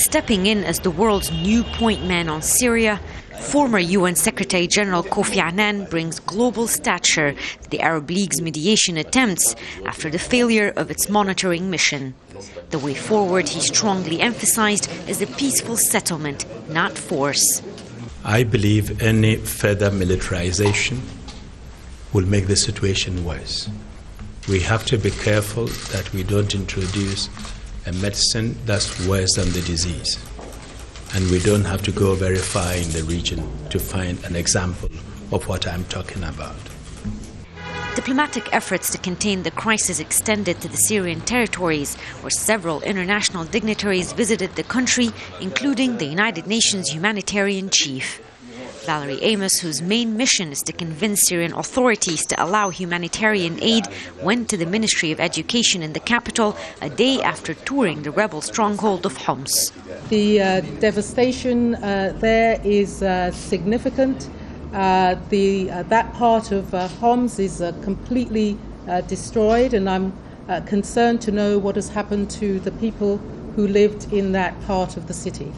Stepping in as the world's new point man on Syria, former UN Secretary General Kofi Annan brings global stature to the Arab League's mediation attempts after the failure of its monitoring mission. The way forward, he strongly emphasized, is a peaceful settlement, not force. I believe any further militarization will make the situation worse. We have to be careful that we don't introduce a medicine that's worse than the disease. And we don't have to go very far in the region to find an example of what I'm talking about. Diplomatic efforts to contain the crisis extended to the Syrian territories, where several international dignitaries visited the country, including the United Nations humanitarian chief. Valerie Amos, whose main mission is to convince Syrian authorities to allow humanitarian aid, went to the Ministry of Education in the capital a day after touring the rebel stronghold of Homs. The devastation there is significant. That part of Homs is completely destroyed, and I'm concerned to know what has happened to the people who lived in that part of the city.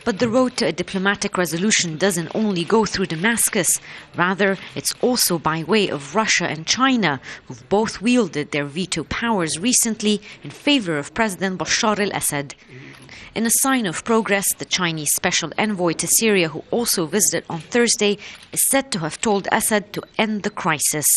But the road to a diplomatic resolution doesn't only go through Damascus. Rather, it's also by way of Russia and China, who've both wielded their veto powers recently in favor of President Bashar al-Assad. In a sign of progress, the Chinese special envoy to Syria, who also visited on Thursday, is said to have told Assad to end the crisis.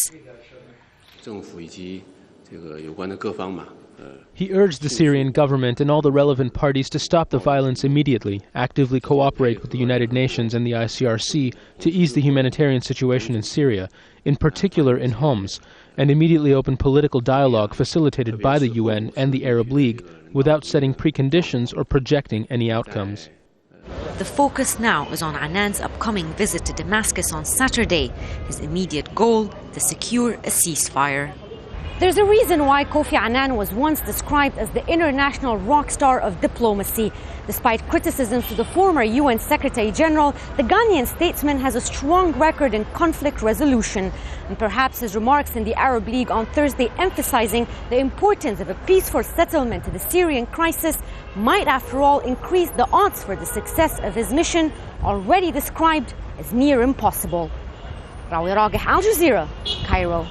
He urged the Syrian government and all the relevant parties to stop the violence immediately, actively cooperate with the United Nations and the ICRC to ease the humanitarian situation in Syria, in particular in Homs, and immediately open political dialogue facilitated by the UN and the Arab League without setting preconditions or projecting any outcomes. The focus now is on Annan's upcoming visit to Damascus on Saturday, his immediate goal to secure a ceasefire. There's a reason why Kofi Annan was once described as the international rock star of diplomacy. Despite criticisms to the former UN Secretary General, the Ghanaian statesman has a strong record in conflict resolution. And perhaps his remarks in the Arab League on Thursday emphasizing the importance of a peaceful settlement to the Syrian crisis might, after all, increase the odds for the success of his mission, already described as near impossible. Raweh, Rageh, Al Jazeera, Cairo.